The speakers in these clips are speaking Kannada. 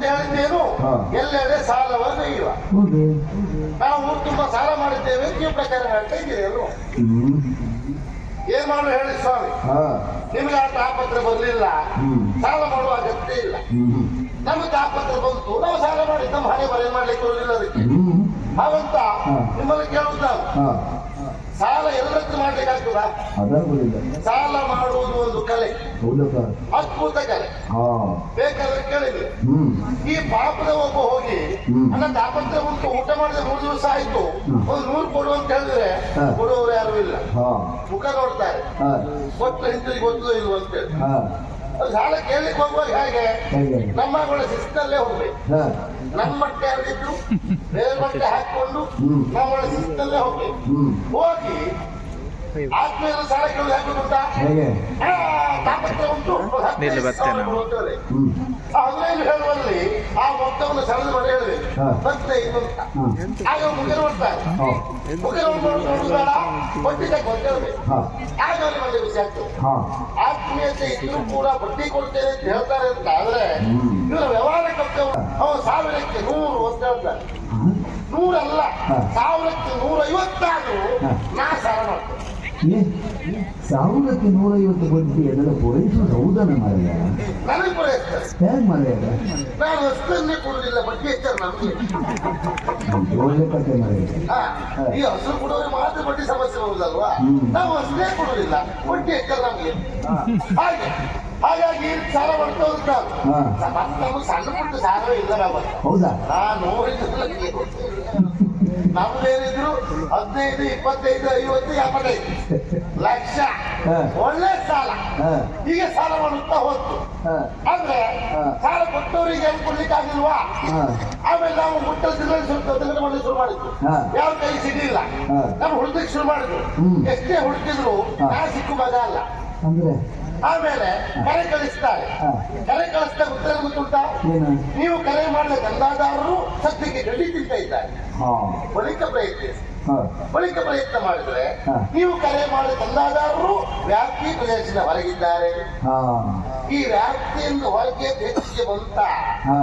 ಮತ್ತೆ ಹೇಳಿದ್ದೇನು, ಎಲ್ಲೆಡೆ ಸಾಲವನ್ನು ಇವ ನಾವು ಊರು ತುಂಬಾ ಸಾಲ ಮಾಡಿದ್ದೇವೆ ಈ ಪ್ರಕಾರ ಹೇಳ್ತಾ ಇದ್ದೀರಿ ಅಲ್ವ? ಏನ್ ಮಾಡು ಹೇಳಿ ಸ್ವಾಮಿ, ನಿಮ್ಗೆ ಆ ತಾಪತ್ರ ಬರ್ಲಿಲ್ಲ, ಸಾಲ ಮಾಡುವ ಅಗತ್ಯ ಇಲ್ಲ. ನಮ್ಗೆ ತಾಪತ್ರ ಬಂತು, ನಾವು ಸಾಲ ಮಾಡಿ ನಮ್ಮ ಹಣೆ ಬರೆ ಮಾಡ್ಲಿಕ್ಕೆ ಬರುದಿಲ್ಲ. ಅದಕ್ಕೆ ಹಾಗಂತ ನಿಮ್ಮಲ್ಲಿ ಕೇಳುದು ನಾವು, ಸಾಲ ಎಲ್ಲರದ್ದು ಮಾಡ್ಲಿಕ್ಕಾಗ್ತದ? ಸಾಲ ಮಾಡುವುದು ಒಂದು ಕಲೆ, ಅದ್ಭುತ ಕಲೆ. ಬೇಕಾದ್ರೆ ಕೇಳಿದ್ರೆ ಈ ಪಾಪದ ಒಬ್ಬ ಹೋಗಿ ನನ್ನ ತಾಪತ್ರ ಉಂಟು, ಊಟ ಮಾಡಿದ 3 ದಿವಸ ಆಯ್ತು, ಒಂದು 100 ಕೊಡು ಅಂತ ಹೇಳಿದ್ರೆ ಕೊಡುವವರು ಯಾರು ಇಲ್ಲ. ಮುಖ ನೋಡ್ತಾರೆ, ಕೊಟ್ಟು ಹಿಂತಿರುಗಿ ಗೊತ್ತೋ ಇಲ್ವ ಅಂತೇಳಿ. ಅದು ಸಾಲ ಕೇಳಲಿಕ್ಕೆ ಹೋಗುವಾಗ ಹೇಗೆ ನಮ್ಮಗಳ ಶಿಸ್ತಲ್ಲೇ ಹೋಗ್ಬೇಕು. ನಮ್ಮ ಬಟ್ಟೆ ಹರಿದಿದ್ರು ಬೇರೆ ಬಟ್ಟೆ ಹಾಕೊಂಡು ನಮ್ಮಗಳ ಶಿಸ್ತಲ್ಲೇ ಹೋಗ್ಬೇಕು. ಹೋಗಿ ಆದ್ಮೇಲೆ ಸಾಲ ಕೇಳಿ ಹಾಕುತ್ತಾ ತಾಪತ್ರ ಉಂಟು 15 ಹೇಳುವಲ್ಲಿ ಆ ಮೊತ್ತವನ್ನು ಸರಳ ಮಾಡಿ ಹೇಳಬೇಕು. ಮತ್ತೆ ಇನ್ನೊಂದು ಆಗ ಮುಗಿದ ನೋಡ್ತಾರೆ, ಮುಗಿದ ನೋಡುದು ಬೇಡ, ಬಡ್ಡಿ ಗೊತ್ತೇಳ್ಬೇಕು. ಆಗ ಅವ್ರಿಗೆ ಒಂದು ವಿಷಯ ಆಗ್ತದೆ. ಆತ್ಮೀಯತೆ ಇದ್ರೂ ಕೂಡ ಬಡ್ಡಿ ಕೊಡ್ತೇನೆ ಅಂತ ಹೇಳ್ತಾರೆ ಅಂತ ಆದ್ರೆ ಇವರ ವ್ಯವಹಾರ ಕರ್ತವ್ಯ ಅವನು 1000ಕ್ಕೆ 100 ಅಂತ ಹೇಳ್ತಾರೆ. 100 ಅಲ್ಲ, 1000ಕ್ಕೆ 150 ನಾ ಸಾಲ ಮಾಡ್ತೇನೆ. 1000ಕ್ಕೆ 150 ಬಡ್ಡಿ ಅದೆಲ್ಲ ಪೂರೈಸುವುದು ಹೌದನ ಮಾರಾಯ? ನನಗೆ ಪೂರೈಸ್ತಾರೆ. ಹೇಗೆ ಮಾರಾಯ? ನಾನು ಅಷ್ಟನ್ನೇ ಕೊಡುದಿಲ್ಲ, ಬಡ್ಡಿ ಹೆಚ್ಚಾರ ನಮಗೆ. ಒಳ್ಳೆ ಕಥೆ ಮಾರಾಯ. ಈ ಹಸು ಕೊಡೋರು ಮಾತ್ರ ಬಡ್ಡಿ ಸಮಸ್ಯೆ ಬರುವುದಲ್ವಾ? ನಾವು ಅಷ್ಟೇ ಕೊಡುದಿಲ್ಲ, ಬಡ್ಡಿ ಹೆಚ್ಚಾರ ನಮಗೆ. ಹಾಗಾಗಿ ಸಾಲ ಮಾಡ್ತಾ ಹೋಗ್ತಾರೆ. ನಮ್ಗೆ ಸಣ್ಣ ಪುಟ್ಟ ಸಾಲವೇ ಇಲ್ಲ. ನಾವು ಹೌದಾ? ನಾನು ನಮ್ದೇನಿದ್ರು 15, 25, 50, 55 ಲಕ್ಷ ಒಳ್ಳೆ ಸಾಲ. ಈಗ ಸಾಲ ಮಾಡುತ್ತಾ ಹೋಗ್ತು ಅಂದ್ರೆ ಸಾಲ ಕೊಟ್ಟವರಿಗೆ ಏನು ಕೊಡ್ಲಿಕ್ಕೆ ಆಗಿಲ್ವಾ? ಆಮೇಲೆ ನಾವು ಮುಟ್ಟಲ್ ಮಾಡಿ ಶುರು ಮಾಡಿದ್ವಿ. ಯಾವ ಕೈ ಸಿಗಲಿಲ್ಲ, ನಾವು ಹುಡುಕಕ್ಕೆ ಶುರು ಮಾಡಿದ್ವಿ. ಎಷ್ಟೇ ಹುಡುಕಿದ್ರು ನಾ ಸಿಕ್ಕು ಮಗ ಅಲ್ಲ. ಆಮೇಲೆ ಕರೆ ಕಳಿಸ್ತಾರೆ. ಕರೆ ಕಳಿಸಿದ ಉತ್ತರ ಗೊತ್ತುಂಟಾ? ನೀವು ಕರೆ ಮಾಡಿದ ಚಂದಾದಾರರು ಸದ್ಯಕ್ಕೆ ಗಡಿ ತಿಂತ ಇದ್ದಾರೆ. ಬಳಿಕ ಪ್ರಯತ್ನ ಮಾಡಿದ್ರೆ ನೀವು ಕರೆ ಮಾಡಿದ ಚಂದಾದಾರರು ವ್ಯಾಪ್ತಿ ಪ್ರದೇಶದ ಹೊರಗಿದ್ದಾರೆ. ಈ ವ್ಯಾಪ್ತಿಯಿಂದ ಹೊರಗೆ ದೇಶಕ್ಕೆ ಬಂತ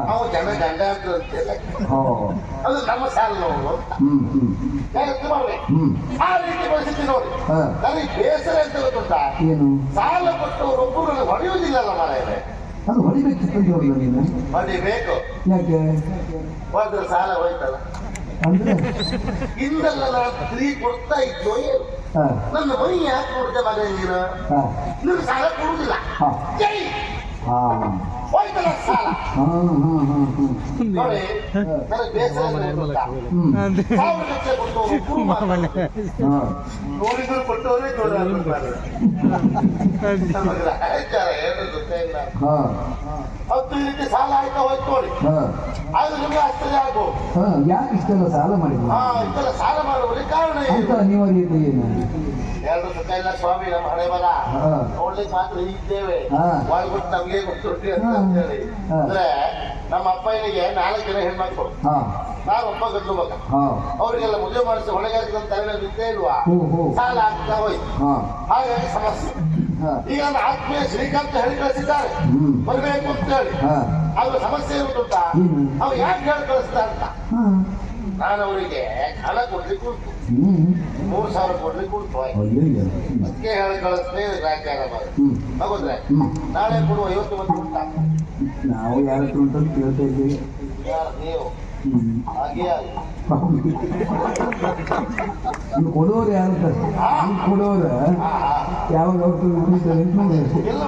ನಾವು ಜನ ಗಂಡಾಂತರ ಅಂತೇಳಿ ಅದು ನಮ್ಮ ಸಾಲ ನೋಡು ಅಂತ ಮಾಡ್ಬೇಕು. ಆ ರೀತಿ ಪರಿಸ್ಥಿತಿ ನೋಡಿ ನನಗೆ ಬೇಸರ ಅಂತ ಗೊತ್ತುಂಟಾ? ಸಾಲ ಕೊಟ್ಟವರೊಬ್ಬರು ನನಗೆ ಹೊಡೆಯುವುದಿಲ್ಲಲ್ಲ ಮಾರಾಯರೆ. ಅದು ಹೊಡಿಬೇಕಿತ್ತು. ಹೊಡಿಬೇಕು. ಯಾಕೆ? ಹೋದ್ರೆ ಸಾಲ ಹೋಯ್ತಲ್ಲ. ಹಿಂದೆಲ್ಲ ನಾನು ಫ್ರೀ ಕೊಡ್ತಾ ಇದ್ದೋ ಏನು? ನನ್ನ ಮೈ ಯಾಕೆ ನೋಡಿದೆ ಮಗ? ನೀನು ಸಾಲ ಕೊಡುದಿಲ್ಲ, ಹೋಯ್ತಲ್ಲ ಸಾಲ. ನೋಡಿ ನನಗೆ ಬೇಸರ ನೋಡಿದ್ರು ಕೊಟ್ಟವರೇ ಏನು ಗೊತ್ತೇ ಇಲ್ಲ. ಹತ್ತು ಈ ರೀತಿ ಸಾಲ ಆಯ್ತಾ ಹೋಯ್ತು ನೋಡಿ. ಆದ್ರೆ ನಿಮ್ಗೆ ಆಶ್ಚರ್ಯ ಆಗ್ಬೋದು, ಯಾಕೆ ಇಷ್ಟೆಲ್ಲ ಸಾಲ ಮಾಡಿದ್ರು? ಇಷ್ಟೆಲ್ಲ ಸಾಲ ಮಾಡುವುದಕ್ಕೆ ಕಾರಣ ಏನು? ಎರಡು ಸುತ್ತ ಇಲ್ಲ ಸ್ವಾಮಿ, ನಮ್ಮ ಹಣೆ ಬರ ನೋಡ್ಲಿಕ್ಕೆ ಮಾತ್ರ ಇದ್ದೇವೆ, ಒಳಗೊಟ್ಟು ನಮ್ಗೆ ಗೊತ್ತುಂಟು ಅಂತ ಹೇಳಿ. ಅಂದ್ರೆ ನಮ್ಮ ಅಪ್ಪನಿಗೆ 4 ಜನ ಹೆಣ್ಮಕ್ಳು, ನಾನು ಒಬ್ಬ ಗಂಡು ಮಗ. ಅವರಿಗೆಲ್ಲ ಮದುವೆ ಮಾಡಿಸಿ ಹೊಣೆಗಾರಿಕೆ ತಲೆ ಬಿದ್ದೇ ಇಲ್ವಾ? ಸಾಲ ಆಗ್ತಾ ಹೋಯ್ತು. ಹಾಗಾಗಿ ಸಮಸ್ಯೆ. ಈಗ ನನ್ನ ಆತ್ಮೀಯ ಶ್ರೀಕಾಂತ್ ಹೇಳಿ ಕಳಿಸಿದ್ದಾರೆ ಬರ್ಬೇಕು ಅಂತ ಹೇಳಿ. ಆದ್ರೆ ಸಮಸ್ಯೆ ಇರುತ್ತುಂಟಾ? ಅವ್ ಯಾಕೆ ಹೇಳಿ ಕಳಿಸ್ತಾ ಅಂತ ನಾನು ಅವರಿಗೆ ಹಣ ಕೊಡ್ಲಿಕ್ಕೆ ಉಂಟು, 3000 ಕೊಡ್ಲಿಕ್ಕೆ ಉಂಟು. ಅದಕ್ಕೆ ಹೇಳಿ ಕಳಿಸ್ತೇ ವ್ಯಾಖ್ಯಾನ ಮಾಡಿ ಹೌದ್ರೆ ನಾಳೆ ಕೊಡುವ 50 ಮಂದಿ ಉಂಟಾ? ನಾವು ಯಾರ ಹತ್ರ ಉಂಟು ಕೇಳ್ತಾ ಇದ್ದೀವಿ. ಯಾರು ನೀವು? ಹಾಗೆ ಕೊಡುವವರು ಯಾರು? ಕೊಡುವವರು ಯಾವಾಗ ಎಲ್ಲ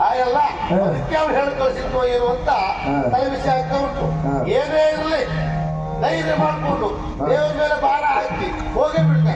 ಹಾಗಲ್ಲ. ಅದಕ್ಕೆ ಅವ್ರು ಹೇಳಿ ಕಳಿಸಿದ್ವು ಏನು ಅಂತ ತಲೆ ವಿಷಯ ಆಗ್ತಾ ಉಂಟು. ಏನೇ ಇರಲಿ ಧೈರ್ಯ ಮಾಡಿಕೊಂಡು ದೇವರ ಮೇಲೆ ಭಾರ ಹಾಕಿ ಹೋಗೇ ಬಿಡ್ತಾರೆ.